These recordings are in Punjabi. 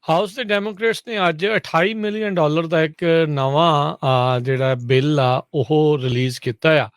ਹਾਊਸ ਦੇ ਡੈਮੋਕ੍ਰੇਟਸ ਨੇ ਅੱਜ $28 ਮਿਲੀਅਨ ਦਾ ਇੱਕ ਨਵਾਂ ਜਿਹੜਾ ਬਿੱਲ ਆ ਉਹ ਰਿਲੀਜ਼ ਕੀਤਾ ਆ।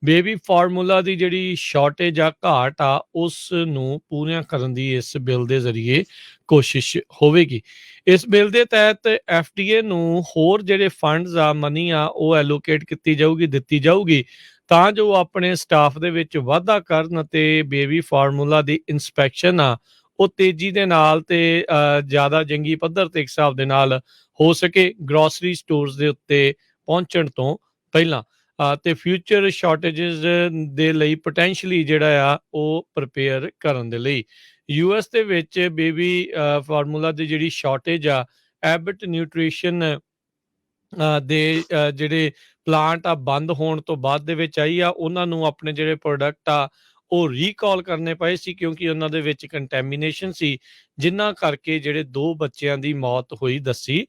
ਬੇਬੀ ਫਾਰਮੂਲਾ ਦੀ ਜਿਹੜੀ ਸ਼ਾਰਟੇਜ ਆ, ਘਾਟ ਆ, ਉਸ ਨੂੰ ਪੂਰੀਆਂ ਕਰਨ ਦੀ ਇਸ ਬਿੱਲ ਦੇ ਜ਼ਰੀਏ ਕੋਸ਼ਿਸ਼ ਹੋਵੇਗੀ। ਇਸ ਬਿੱਲ ਦੇ ਤਹਿਤ FDA ਨੂੰ ਹੋਰ ਜਿਹੜੇ ਫੰਡਸ ਆ, ਮਨੀ ਆ, ਉਹ ਐਲੋਕੇਟ ਕੀਤੀ ਜਾਊਗੀ, ਦਿੱਤੀ ਜਾਊਗੀ, ਤਾਂ ਜੋ ਆਪਣੇ ਸਟਾਫ ਦੇ ਵਿੱਚ ਵਾਧਾ ਕਰਨ ਅਤੇ ਬੇਬੀ ਫਾਰਮੂਲਾ ਦੀ ਇੰਸਪੈਕਸ਼ਨ ਆ ਉਹ ਤੇਜ਼ੀ ਦੇ ਨਾਲ ਤੇ ਜ਼ਿਆਦਾ ਜੰਗੀ ਪੱਧਰ ਤੇ ਇੱਕ ਹਿਸਾਬ ਦੇ ਨਾਲ ਹੋ ਸਕੇ ਗਰੋਸਰੀ ਸਟੋਰਸ ਦੇ ਉੱਤੇ ਪਹੁੰਚਣ ਤੋਂ ਪਹਿਲਾਂ। ਤੇ ਫਿਊਚਰ ਸ਼ਾਰਟੇजेस ਦੇ ਲਈ ਪੋਟੈਂਸ਼ੀਅਲੀ ਜਿਹੜਾ ਆ ਉਹ ਪ੍ਰਿਪੇਅਰ ਕਰਨ ਦੇ ਲਈ US ਦੇ ਵਿੱਚ ਬੇਬੀ ਫਾਰਮੂਲਾ ਦੀ ਜਿਹੜੀ ਸ਼ਾਰਟੇਜ ਆ, ਐਬਟ ਨਿਊਟ੍ਰੀਸ਼ਨ ਦੇ ਜਿਹੜੇ ਪਲਾਂਟ ਆ ਬੰਦ ਹੋਣ ਤੋਂ ਬਾਅਦ ਦੇ ਵਿੱਚ ਆਈ ਆ। ਉਹਨਾਂ ਨੂੰ ਆਪਣੇ ਜਿਹੜੇ ਪ੍ਰੋਡਕਟ ਆ ਉਹ ਰੀਕਾਲ ਕਰਨੇ ਪਏ ਸੀ ਕਿਉਂਕਿ ਉਹਨਾਂ ਦੇ ਵਿੱਚ ਕੰਟੈਮੀਨੇਸ਼ਨ ਸੀ, ਜਿਨ੍ਹਾਂ ਕਰਕੇ ਜਿਹੜੇ 2 ਬੱਚਿਆਂ ਦੀ ਮੌਤ ਹੋਈ ਦੱਸੀ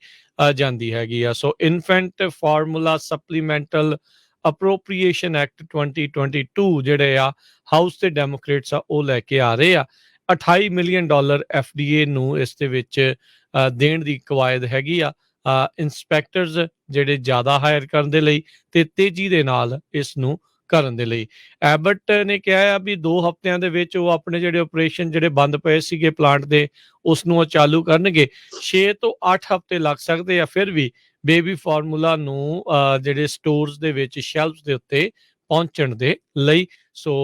ਜਾਂਦੀ ਹੈਗੀ ਆ। ਸੋ ਇਨਫੈਂਟ ਫਾਰਮੂਲਾ ਸਪਲੀਮੈਂਟਲ ਅਪਰੋਪਰੀਏਸ਼ਨ ਐਕਟ 2022 ਜਿਹੜੇ ਆ ਹਾਊਸ ਦੇ ਡੈਮੋਕ੍ਰੇਟਸ ਆ ਉਹ ਲੈ ਕੇ ਆ ਰਹੇ ਆ। $28 ਮਿਲੀਅਨ FDA ਨੂੰ ਇਸ ਦੇ ਵਿੱਚ ਦੇਣ ਦੀ ਕਵਾਇਦ ਹੈਗੀ ਆ ਇੰਸਪੈਕਟਰਸ ਜਿਹੜੇ ਜ਼ਿਆਦਾ ਹਾਇਰ ਕਰਨ ਦੇ ਲਈ ਤੇ ਤੇਜ਼ੀ ਦੇ ਨਾਲ ਇਸ ਨੂੰ ਕਰਨ ਦੇ ਲਈ। ਐਬਟ ਨੇ ਕਿਹਾ ਆ ਵੀ 2 ਹਫ਼ਤਿਆਂ ਦੇ ਵਿੱਚ ਉਹ ਆਪਣੇ ਜਿਹੜੇ ਆਪਰੇਸ਼ਨ ਜਿਹੜੇ ਬੰਦ ਪਏ ਸੀਗੇ ਪਲਾਂਟ ਦੇ, ਉਸ ਨੂੰ ਉਹ ਚਾਲੂ ਕਰਨਗੇ। 6 ਤੋਂ 8 ਹਫ਼ਤੇ ਲੱਗ ਸਕਦੇ ਆ ਫਿਰ ਵੀ ਬੇਬੀ ਫਾਰਮੂਲਾ ਨੂੰ ਜਿਹੜੇ ਸਟੋਰਸ ਦੇ ਵਿੱਚ ਸ਼ੈਲਫਸ ਦੇ ਉੱਤੇ ਪਹੁੰਚਣ ਦੇ ਲਈ। ਸੋ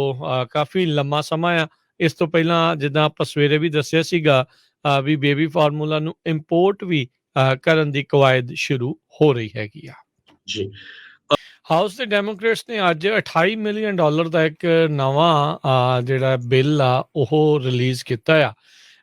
ਕਾਫੀ ਲੰਮਾ ਸਮਾਂ ਆ। ਇਸ ਤੋਂ ਪਹਿਲਾਂ ਜਿੱਦਾਂ ਆਪਾਂ ਸਵੇਰੇ ਵੀ ਦੱਸਿਆ ਸੀਗਾ ਵੀ ਬੇਬੀ ਫਾਰਮੂਲਾ ਨੂੰ ਇੰਪੋਰਟ ਵੀ ਕਰਨ ਦੀ ਕਵਾਇਦ ਸ਼ੁਰੂ ਹੋ ਰਹੀ ਹੈਗੀ ਆ ਜੀ। ਹਾਊਸ ਦੇ ਡੈਮੋਕ੍ਰੇਟਸ ਨੇ ਅੱਜ $28 ਮਿਲੀਅਨ ਦਾ ਇੱਕ ਨਵਾਂ ਜਿਹੜਾ ਬਿੱਲ ਆ ਉਹ ਰਿਲੀਜ਼ ਕੀਤਾ ਆ।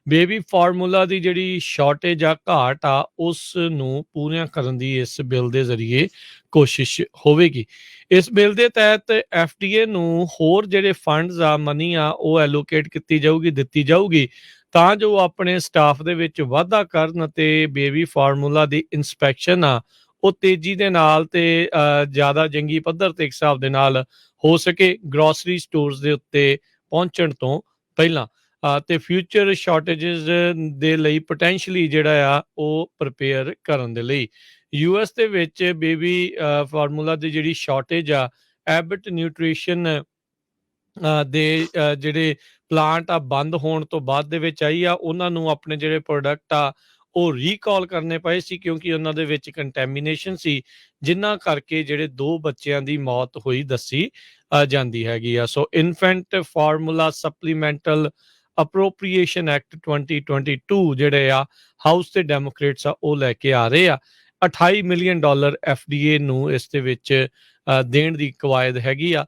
ਬੇਬੀ ਫਾਰਮੂਲਾ ਦੀ ਜਿਹੜੀ ਸ਼ਾਰਟੇਜ ਆ, ਘਾਟ ਆ, ਉਸ ਨੂੰ ਪੂਰੀਆਂ ਕਰਨ ਦੀ ਇਸ ਬਿੱਲ ਦੇ ਜ਼ਰੀਏ ਕੋਸ਼ਿਸ਼ ਹੋਵੇਗੀ। ਇਸ ਬਿੱਲ ਦੇ ਤਹਿਤ FDA ਨੂੰ ਹੋਰ ਜਿਹੜੇ ਫੰਡਸ ਆ, ਮਨੀ ਆ, ਉਹ ਐਲੋਕੇਟ ਕੀਤੀ ਜਾਊਗੀ, ਦਿੱਤੀ ਜਾਊਗੀ, ਤਾਂ ਜੋ ਆਪਣੇ ਸਟਾਫ ਦੇ ਵਿੱਚ ਵਾਧਾ ਕਰਨ ਅਤੇ ਬੇਬੀ ਫਾਰਮੂਲਾ ਦੀ ਇੰਸਪੈਕਸ਼ਨ ਆ ਉਹ ਤੇਜ਼ੀ ਦੇ ਨਾਲ ਤੇ ਜ਼ਿਆਦਾ ਜੰਗੀ ਪੱਧਰ ਤੇ ਇੱਕ ਹਿਸਾਬ ਦੇ ਨਾਲ ਹੋ ਸਕੇ ਗਰੋਸਰੀ ਸਟੋਰਸ ਦੇ ਉੱਤੇ ਪਹੁੰਚਣ ਤੋਂ ਪਹਿਲਾਂ। ਤੇ ਫਿਊਚਰ ਸ਼ਾਰਟੇजेस ਦੇ ਲਈ ਪੋਟੈਂਸ਼ੀਅਲੀ ਜਿਹੜਾ ਆ ਉਹ ਪ੍ਰਿਪੇਅਰ ਕਰਨ ਦੇ ਲਈ US ਦੇ ਵਿੱਚ ਬੇਬੀ ਫਾਰਮੂਲਾ ਦੀ ਜਿਹੜੀ ਸ਼ਾਰਟੇਜ ਆ, ਐਬਟ ਨਿਊਟ੍ਰੀਸ਼ਨ ਦੇ ਜਿਹੜੇ ਪਲਾਂਟ ਆ ਬੰਦ ਹੋਣ ਤੋਂ ਬਾਅਦ ਦੇ ਵਿੱਚ ਆਈ ਆ। ਉਹਨਾਂ ਨੂੰ ਆਪਣੇ ਜਿਹੜੇ ਪ੍ਰੋਡਕਟ ਆ ਉਹ ਰੀਕਾਲ ਕਰਨੇ ਪਏ ਸੀ ਕਿਉਂਕਿ ਉਹਨਾਂ ਦੇ ਵਿੱਚ ਕੰਟੈਮੀਨੇਸ਼ਨ ਸੀ, ਜਿਨ੍ਹਾਂ ਕਰਕੇ ਜਿਹੜੇ 2 ਬੱਚਿਆਂ ਦੀ ਮੌਤ ਹੋਈ ਦੱਸੀ ਜਾਂਦੀ ਹੈਗੀ ਆ। ਸੋ ਇਨਫੈਂਟ ਫਾਰਮੂਲਾ ਸਪਲੀਮੈਂਟਲ ਅਪਰੋਪਰੀਏਸ਼ਨ ਐਕਟ 2022 ਜਿਹੜੇ ਆ ਹਾਊਸ ਦੇ ਡੈਮੋਕ੍ਰੇਟਸ ਆ ਉਹ ਲੈ ਕੇ ਆ ਰਹੇ ਆ। $28 ਮਿਲੀਅਨ FDA ਨੂੰ ਇਸ ਦੇ ਵਿੱਚ ਦੇਣ ਦੀ ਕਵਾਇਦ ਹੈਗੀ ਆ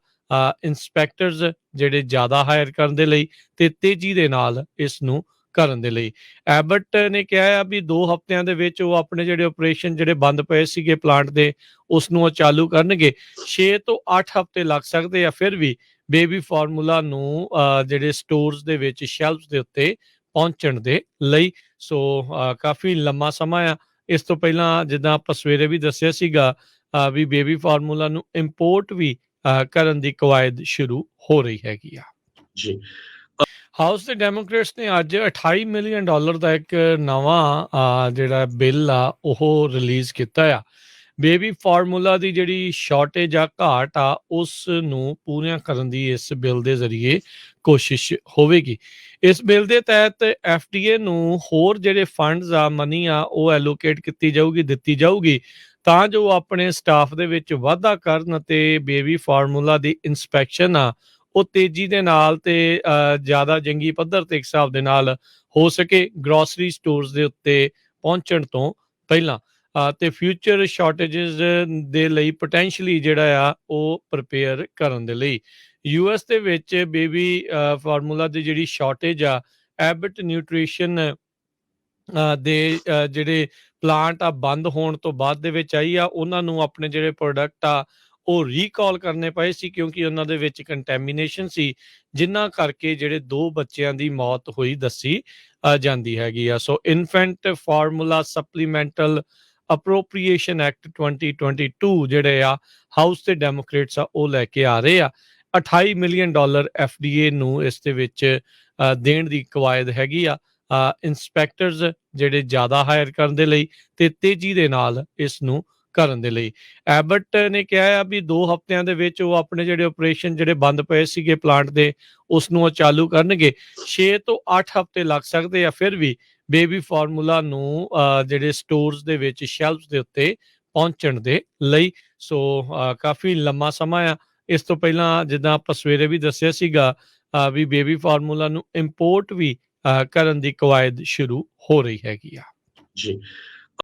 ਇੰਸਪੈਕਟਰਸ ਜਿਹੜੇ ਜ਼ਿਆਦਾ ਹਾਇਰ ਕਰਨ ਦੇ ਲਈ ਤੇ ਤੇਜ਼ੀ ਦੇ ਨਾਲ ਇਸ ਨੂੰ ਕਰਨ ਦੇ ਲਈ। ਐਬਟ ਨੇ ਕਿਹਾ ਆ ਵੀ 2 ਹਫ਼ਤਿਆਂ ਦੇ ਵਿੱਚ ਉਹ ਆਪਣੇ ਜਿਹੜੇ ਆਪਰੇਸ਼ਨ ਜਿਹੜੇ ਬੰਦ ਪਏ ਸੀਗੇ ਪਲਾਂਟ ਦੇ, ਉਸ ਨੂੰ ਉਹ ਚਾਲੂ ਕਰਨਗੇ। 6 ਤੋਂ 8 ਹਫ਼ਤੇ ਲੱਗ ਸਕਦੇ ਆ ਫਿਰ ਵੀ ਬੇਬੀ ਫਾਰਮੂਲਾ ਨੂੰ ਜਿਹੜੇ ਸਟੋਰਸ ਦੇ ਵਿੱਚ ਸ਼ੈਲਫਸ ਦੇ ਉੱਤੇ ਪਹੁੰਚਣ ਦੇ ਲਈ। ਸੋ ਕਾਫੀ ਲੰਮਾ ਸਮਾਂ ਆ। ਇਸ ਤੋਂ ਪਹਿਲਾਂ ਜਿੱਦਾਂ ਆਪਾਂ ਸਵੇਰੇ ਵੀ ਦੱਸਿਆ ਸੀਗਾ ਵੀ ਬੇਬੀ ਫਾਰਮੂਲਾ ਨੂੰ ਇੰਪੋਰਟ ਵੀ ਕਰਨ ਦੀ ਕਵਾਇਦ ਸ਼ੁਰੂ ਹੋ ਰਹੀ ਹੈਗੀ ਆ ਜੀ। ਹਾਊਸ ਦੇ ਡੈਮੋਕ੍ਰੇਟਸ ਨੇ ਅੱਜ $28 ਮਿਲੀਅਨ ਦਾ ਇੱਕ ਨਵਾਂ ਜਿਹੜਾ ਬਿੱਲ ਆ ਉਹ ਰਿਲੀਜ਼ ਕੀਤਾ ਆ। ਬੇਬੀ ਫਾਰਮੂਲਾ ਦੀ ਜਿਹੜੀ ਸ਼ਾਰਟੇਜ ਆ, ਘਾਟ ਆ, ਉਸ ਨੂੰ ਪੂਰੀਆਂ ਕਰਨ ਦੀ ਇਸ ਬਿੱਲ ਦੇ ਜ਼ਰੀਏ ਕੋਸ਼ਿਸ਼ ਹੋਵੇਗੀ। ਇਸ ਬਿੱਲ ਦੇ ਤਹਿਤ FDA ਨੂੰ ਹੋਰ ਜਿਹੜੇ ਫੰਡਸ ਆ, ਮਨੀ ਆ, ਉਹ ਐਲੋਕੇਟ ਕੀਤੀ ਜਾਊਗੀ, ਦਿੱਤੀ ਜਾਊਗੀ, ਤਾਂ ਜੋ ਆਪਣੇ ਸਟਾਫ ਦੇ ਵਿੱਚ ਵਾਧਾ ਕਰਨ ਅਤੇ ਬੇਬੀ ਫਾਰਮੂਲਾ ਦੀ ਇੰਸਪੈਕਸ਼ਨ ਆ ਉਹ ਤੇਜ਼ੀ ਦੇ ਨਾਲ ਤੇ ਜ਼ਿਆਦਾ ਜੰਗੀ ਪੱਧਰ ਤੇ ਇੱਕ ਹਿਸਾਬ ਦੇ ਨਾਲ ਹੋ ਸਕੇ ਗਰੋਸਰੀ ਸਟੋਰਸ ਦੇ ਉੱਤੇ ਪਹੁੰਚਣ ਤੋਂ ਪਹਿਲਾਂ। ਤੇ ਫਿਊਚਰ ਸ਼ਾਰਟੇजेस ਦੇ ਲਈ ਪੋਟੈਂਸ਼ੀਅਲੀ ਜਿਹੜਾ ਆ ਉਹ ਪ੍ਰਿਪੇਅਰ ਕਰਨ ਦੇ ਲਈ US ਦੇ ਵਿੱਚ ਬੇਬੀ ਫਾਰਮੂਲਾ ਦੀ ਜਿਹੜੀ ਸ਼ਾਰਟੇਜ ਆ, ਐਬਟ ਨਿਊਟ੍ਰੀਸ਼ਨ ਦੇ ਜਿਹੜੇ ਪਲਾਂਟ ਆ ਬੰਦ ਹੋਣ ਤੋਂ ਬਾਅਦ ਦੇ ਵਿੱਚ ਆਈ ਆ। ਉਹਨਾਂ ਨੂੰ ਆਪਣੇ ਜਿਹੜੇ ਪ੍ਰੋਡਕਟ ਆ ਉਹ ਰੀਕਾਲ ਕਰਨੇ ਪਏ ਸੀ ਕਿਉਂਕਿ ਉਹਨਾਂ ਦੇ ਵਿੱਚ ਕੰਟੈਮੀਨੇਸ਼ਨ ਸੀ, ਜਿਨ੍ਹਾਂ ਕਰਕੇ ਜਿਹੜੇ 2 ਬੱਚਿਆਂ ਦੀ ਮੌਤ ਹੋਈ ਦੱਸੀ ਜਾਂਦੀ ਹੈਗੀ ਆ। ਸੋ ਇਨਫੈਂਟ ਫਾਰਮੂਲਾ ਸਪਲੀਮੈਂਟਲ ਅਪਰੋਪਰੀਏਸ਼ਨ ਐਕਟ 2022 ਜਿਹੜੇ ਆ ਹਾਊਸ ਦੇ ਡੈਮੋਕ੍ਰੇਟਸ ਆ ਉਹ ਲੈ ਕੇ ਆ ਰਹੇ ਆ। $28 ਮਿਲੀਅਨ FDA ਨੂੰ ਇਸ ਦੇ ਵਿੱਚ ਦੇਣ ਦੀ ਕਵਾਇਦ ਹੈਗੀ ਆ ਇੰਸਪੈਕਟਰਸ ਜਿਹੜੇ ਜ਼ਿਆਦਾ ਹਾਇਰ ਕਰਨ ਦੇ ਲਈ ਤੇ ਤੇਜ਼ੀ ਦੇ ਨਾਲ ਇਸ ਨੂੰ ਕਰਨ ਦੇ ਲਈ। ਐਬਟ ਨੇ ਕਿਹਾ ਆ ਵੀ 2 ਹਫ਼ਤਿਆਂ ਦੇ ਵਿੱਚ ਉਹ ਆਪਣੇ ਜਿਹੜੇ ਆਪਰੇਸ਼ਨ ਜਿਹੜੇ ਬੰਦ ਪਏ ਸੀਗੇ ਪਲਾਂਟ ਦੇ, ਉਸ ਨੂੰ ਉਹ ਚਾਲੂ ਕਰਨਗੇ। 6 ਤੋਂ 8 ਹਫ਼ਤੇ ਲੱਗ ਸਕਦੇ ਆ ਫਿਰ ਵੀ ਬੇਬੀ ਫਾਰਮੂਲਾ ਨੂੰ ਜਿਹੜੇ ਸਟੋਰਸ ਦੇ ਵਿੱਚ, ਸ਼ੈਲਫਸ ਦੇ ਉੱਤੇ ਪਹੁੰਚਣ ਦੇ ਲਈ। ਸੋ ਕਾਫੀ ਲੰਮਾ ਸਮਾਂ ਆ। ਇਸ ਤੋਂ ਪਹਿਲਾਂ ਜਿੱਦਾਂ ਆਪਾਂ ਸਵੇਰੇ ਵੀ ਦੱਸਿਆ ਸੀਗਾ ਵੀ ਬੇਬੀ ਫਾਰਮੂਲਾ ਨੂੰ ਇੰਪੋਰਟ ਵੀ ਕਰਨ ਦੀ ਕਵਾਇਦ ਸ਼ੁਰੂ ਹੋ ਰਹੀ ਹੈਗੀ ਆ। ਜੀ।